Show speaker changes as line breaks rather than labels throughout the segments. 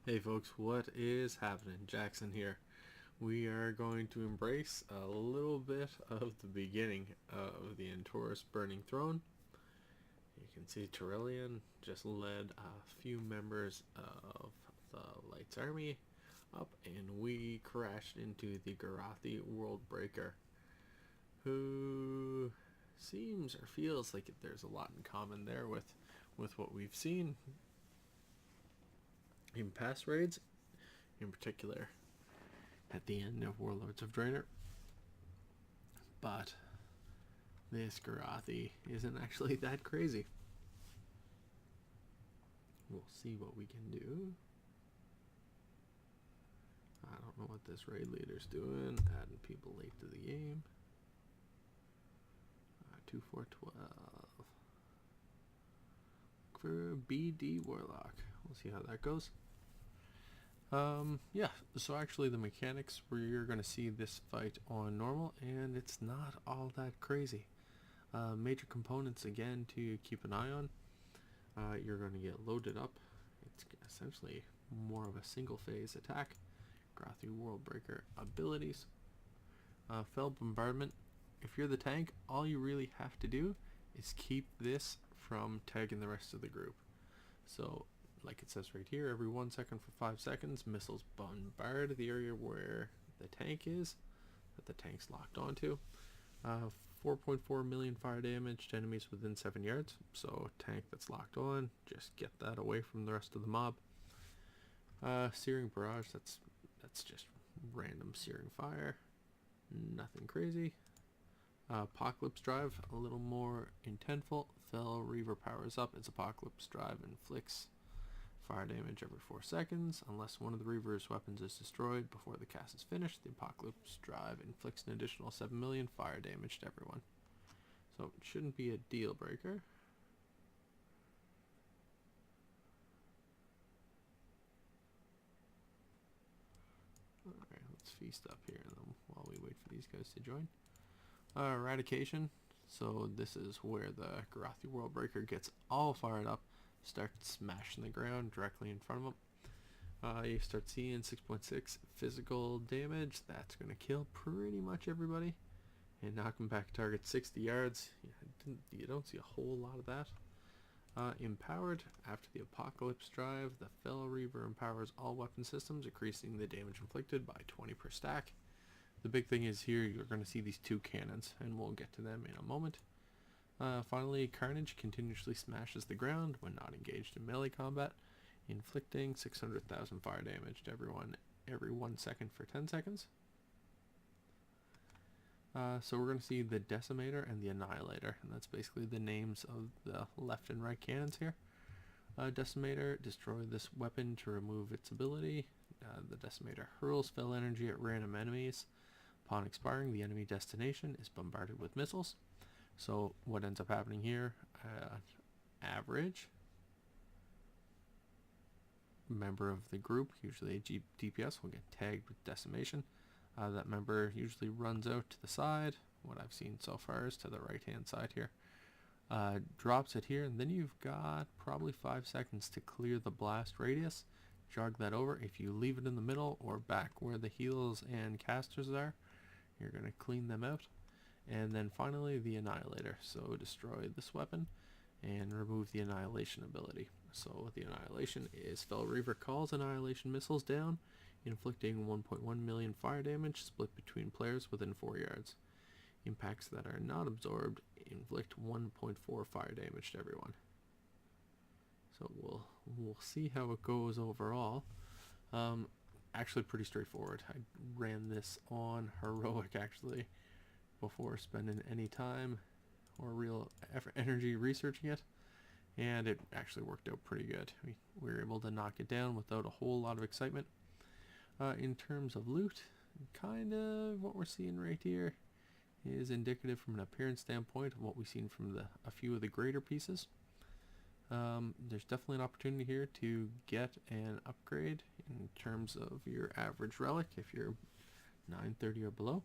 Hey folks, what is happening? Jackson here. We are going to embrace a little bit of the beginning of the Antorus Burning Throne. You can see Turellian just led a few members of the Light's army up, and we crashed into the Gorathi Worldbreaker, who seems or feels like there's a lot in common there with what we've seen in past raids, in particular at the end of Warlords of Draenor. But this Gorathi isn't actually that crazy. We'll see what we can do. I don't know what this raid leader's doing. Adding people late to the game. 2, 4, 12. For BD Warlock. We'll see how that goes. Yeah, so actually the mechanics where you're going to see this fight on normal, and it's not all that crazy. Major components again to keep an eye on. You're going to get loaded up. It's essentially more of a single phase attack. Gorathi Worldbreaker abilities. Fel Bombardment. If you're the tank, all you really have to do is keep this from tagging the rest of the group. So like it says right here, every 1 second for 5 seconds, missiles bombard the area where the tank is, that the tank's locked onto. 4.4 million fire damage to enemies within 7 yards. So tank that's locked on, just get that away from the rest of the mob. Searing barrage, that's just random searing fire. Nothing crazy. Apocalypse drive, a little more intentful. Fel Reaver powers up. Its Apocalypse drive inflicts fire damage every 4 seconds. Unless one of the Reaver's weapons is destroyed before the cast is finished, the Apocalypse drive inflicts an additional 7 million fire damage to everyone. So it shouldn't be a deal breaker. Alright, let's feast up here while we wait for these guys to join. Eradication. So this is where the Gorathi Worldbreaker gets all fired up, starts smashing the ground directly in front of him. You start seeing 6.6 physical damage. That's going to kill pretty much everybody and knock him back target 60 yards. You don't see a whole lot of that. Empowered. After the Apocalypse drive, the Fel Reaver empowers all weapon systems, increasing the damage inflicted by 20 per stack. The big thing is here you're going to see these 2 cannons, and we'll get to them in a moment. Finally, Carnage continuously smashes the ground when not engaged in melee combat, inflicting 600,000 fire damage to everyone every 1 second for 10 seconds. So we're going to see the Decimator and the Annihilator, and that's basically the names of the left and right cannons here. Decimator, destroy this weapon to remove its ability. The Decimator hurls Fel energy at random enemies. Upon expiring, the enemy destination is bombarded with missiles. So what ends up happening here, average member of the group, usually a DPS, will get tagged with decimation. That member usually runs out to the side. What I've seen so far is to the right hand side here. Drops it here, and then you've got probably 5 seconds to clear the blast radius. Jog that over. If you leave it in the middle or back where the heals and casters are, you're going to clean them out. And then finally the Annihilator. So destroy this weapon and remove the Annihilation ability. So the Annihilation is Fel Reaver calls Annihilation missiles down, inflicting 1.1 million fire damage split between players within 4 yards. Impacts that are not absorbed inflict 1.4 fire damage to everyone. So we'll see how it goes overall. Actually pretty straightforward. I ran this on heroic actually before spending any time or real energy researching it, and it actually worked out pretty good. We were able to knock it down without a whole lot of excitement. In terms of loot, kind of what we're seeing right here is indicative from an appearance standpoint of what we've seen from a few of the greater pieces. There's definitely an opportunity here to get an upgrade in terms of your average relic if you're 930 or below.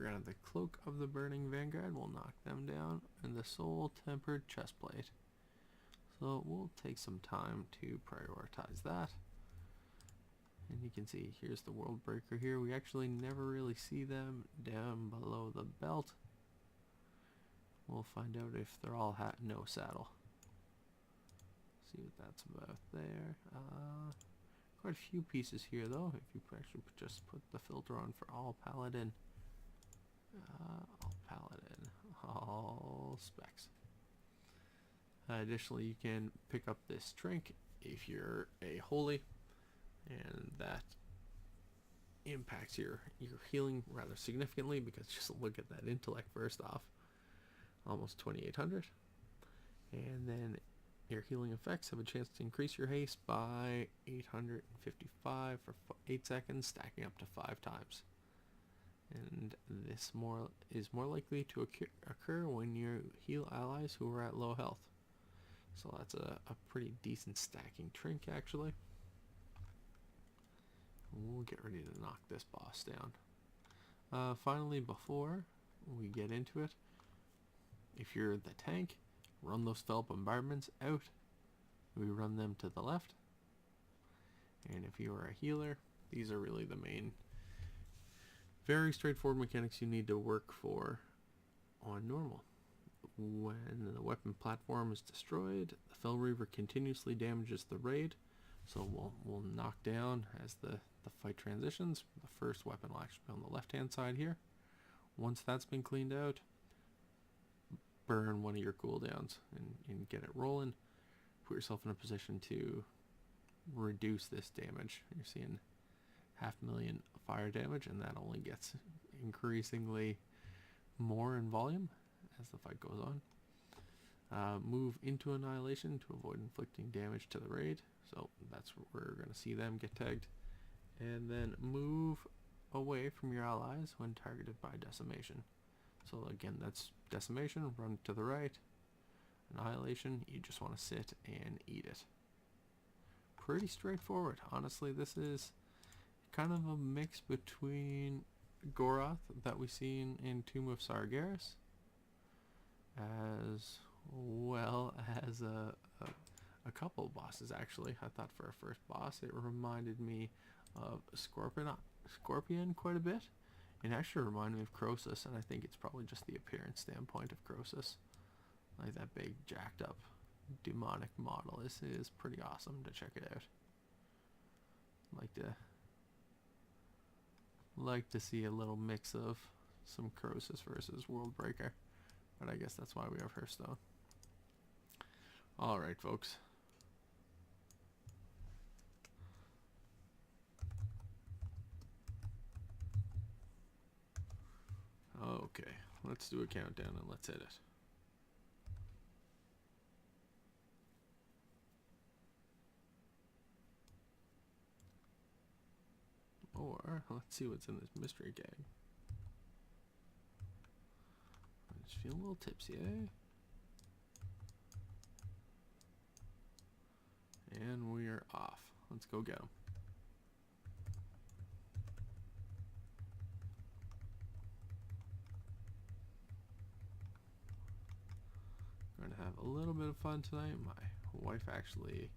We're gonna have the Cloak of the Burning Vanguard. We'll knock them down, and the Soul Tempered Chestplate. So we'll take some time to prioritize that. And you can see here's the Worldbreaker here. We actually never really see them down below the belt. We'll find out if they're all no saddle. See what that's about there. Quite a few pieces here though. If you actually just put the filter on for all paladin, all specs. Additionally, you can pick up this trinket if you're a holy, and that impacts your healing rather significantly, because just look at that intellect first off, almost 2800, and then your healing effects have a chance to increase your haste by 855 for 8 seconds, stacking up to 5 times. And this is more likely to occur when you heal allies who are at low health. So that's a pretty decent stacking trinket actually. We'll get ready to knock this boss down. Finally, before we get into it, if you're the tank, run those Fel Bombardments out. We run them to the left. And if you are a healer, these are really the main, very straightforward mechanics you need to work for on normal. When the weapon platform is destroyed, the Fel Reaver continuously damages the raid. So we'll knock down as the fight transitions. The first weapon will actually be on the left hand side here. Once that's been cleaned out, burn one of your cooldowns and get it rolling. Put yourself in a position to reduce this damage. You're seeing 500,000 fire damage, and that only gets increasingly more in volume as the fight goes on. Move into Annihilation to avoid inflicting damage to the raid. So that's where we're going to see them get tagged. And then move away from your allies when targeted by Decimation. So again, that's Decimation, run to the right. Annihilation, you just want to sit and eat it. Pretty straightforward. Honestly, this is kind of a mix between Gorath that we see in Tomb of Sargeras, as well as a couple of bosses actually. I thought for a first boss it reminded me of Scorpion quite a bit. It actually reminded me of Croesus, and I think it's probably just the appearance standpoint of Croesus. Like that big jacked up demonic model is pretty awesome. To check it out. Like to see a little mix of some Croesus versus Worldbreaker, but I guess that's why we have Hearthstone. Alright folks, okay, let's do a countdown and let's hit it. Or let's see what's in this mystery gag. I just feel a little tipsy, eh? And we are off. Let's go get them. Going to have a little bit of fun tonight. My wife actually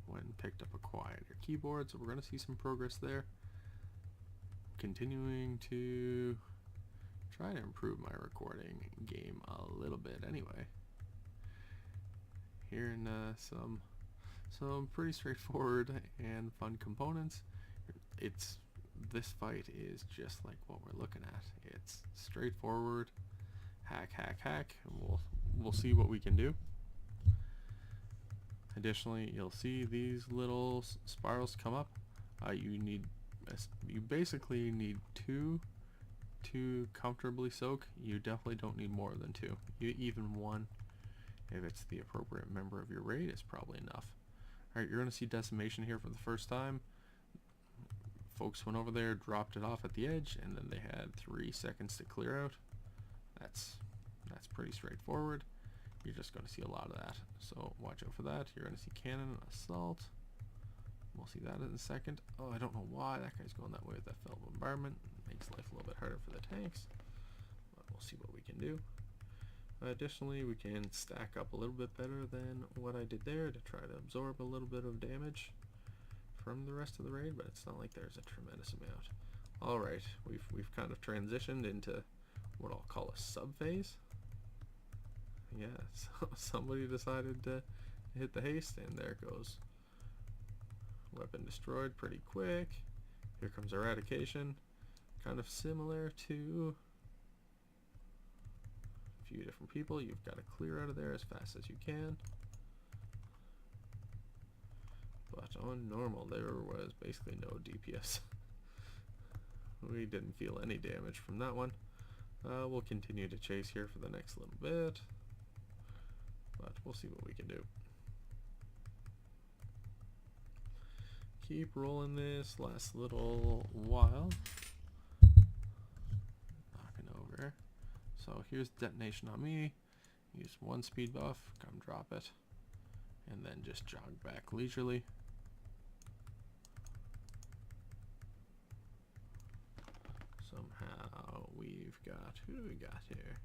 went and picked up a quieter keyboard, so we're going to see some progress there. Continuing to try to improve my recording game a little bit anyway. Hearing some pretty straightforward and fun components. This fight is just like what we're looking at. It's straightforward, hack, and we'll see what we can do. Additionally, you'll see these little spirals come up. You basically need 2 to comfortably soak. You definitely don't need more than 2. Even 1, if it's the appropriate member of your raid, is probably enough. Alright, you're going to see Decimation here for the first time. Folks went over there, dropped it off at the edge, and then they had 3 seconds to clear out. That's pretty straightforward. You're just going to see a lot of that, so watch out for that. You're going to see Cannon Assault. We'll see that in a second. Oh, I don't know why that guy's going that way with that Fel Bombardment. Makes life a little bit harder for the tanks. we'll see what we can do. Additionally, we can stack up a little bit better than what I did there to try to absorb a little bit of damage from the rest of the raid, but it's not like there's a tremendous amount. Alright, we've kind of transitioned into what I'll call a sub-phase. Yeah, so somebody decided to hit the haste, and there it goes. Weapon destroyed pretty quick. Here comes eradication. Kind of similar to a few different people. You've got to clear out of there as fast as you can. But on normal, there was basically no DPS. We didn't feel any damage from that one. We'll continue to chase here for the next little bit, but we'll see what we can do. Keep rolling this last little while. Knocking over. So here's detonation on me. Use 1 speed buff, come drop it, and then just jog back leisurely. Somehow we've got, who do we got here?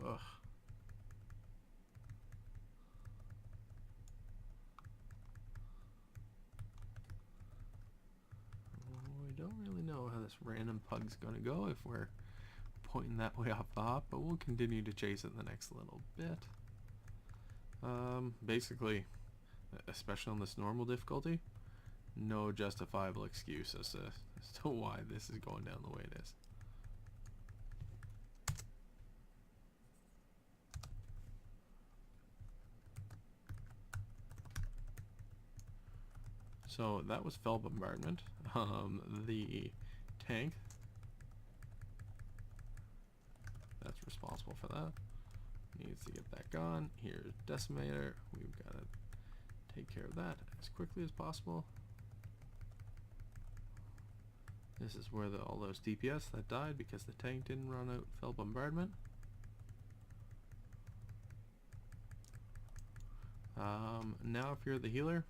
Ugh. We don't really know how this random pug's gonna go if we're pointing that way off the hop, but we'll continue to chase it the next little bit. Basically, especially on this normal difficulty, no justifiable excuse as to why this is going down the way it is. So that was Fel Bombardment. The tank that's responsible for that needs to get that gone. Here's Decimator. We've got to take care of that as quickly as possible. This is where all those DPS that died because the tank didn't run out Fel Bombardment. Now if you're the healer,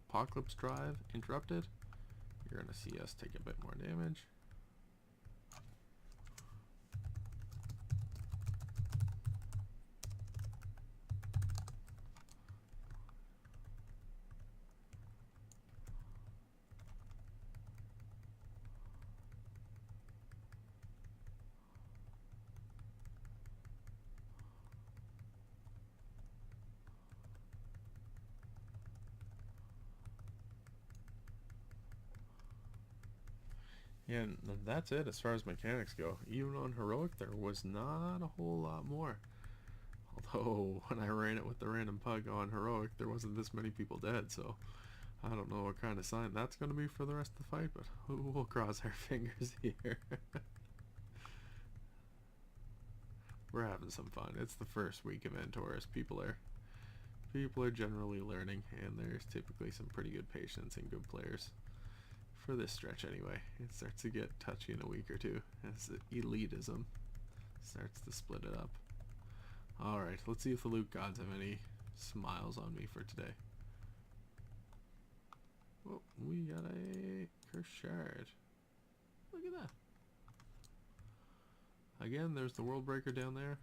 Apocalypse Drive interrupted, you're going to see us take a bit more damage. Yeah, and that's it as far as mechanics go. Even on Heroic, there was not a whole lot more. Although, when I ran it with the random pug on Heroic, there wasn't this many people dead, so I don't know what kind of sign that's going to be for the rest of the fight, but we'll cross our fingers here. We're having some fun. It's the first week of Antorus. People are generally learning, and there's typically some pretty good patience and good players. For this stretch anyway. It starts to get touchy in a week or two as the elitism starts to split it up. Alright, let's see if the loot gods have any smiles on me for today. Oh, we got a cursed shard. Look at that. Again, there's the Worldbreaker down there.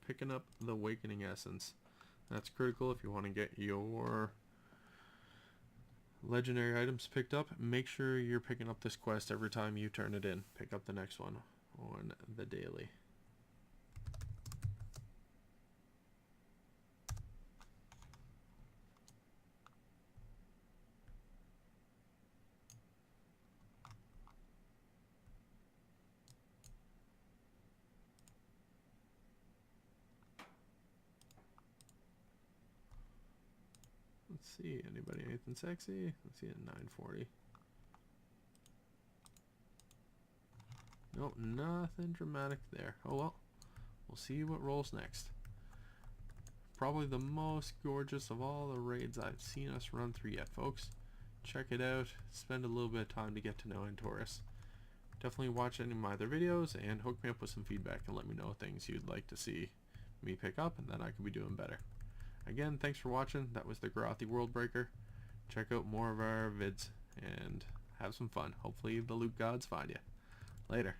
Picking up the Awakening Essence. That's critical if you want to get your legendary items picked up. Make sure you're picking up this quest every time you turn it in. Pick up the next one on the daily. Let's see, anybody anything sexy? Let's see at 940. Nope, nothing dramatic there. Oh well, we'll see what rolls next. Probably the most gorgeous of all the raids I've seen us run through yet, folks. Check it out, spend a little bit of time to get to know Antorus. Definitely watch any of my other videos and hook me up with some feedback and let me know things you'd like to see me pick up, and then I could be doing better. Again, thanks for watching. That was the Gorathi Worldbreaker. Check out more of our vids and have some fun. Hopefully the loot gods find you. Later.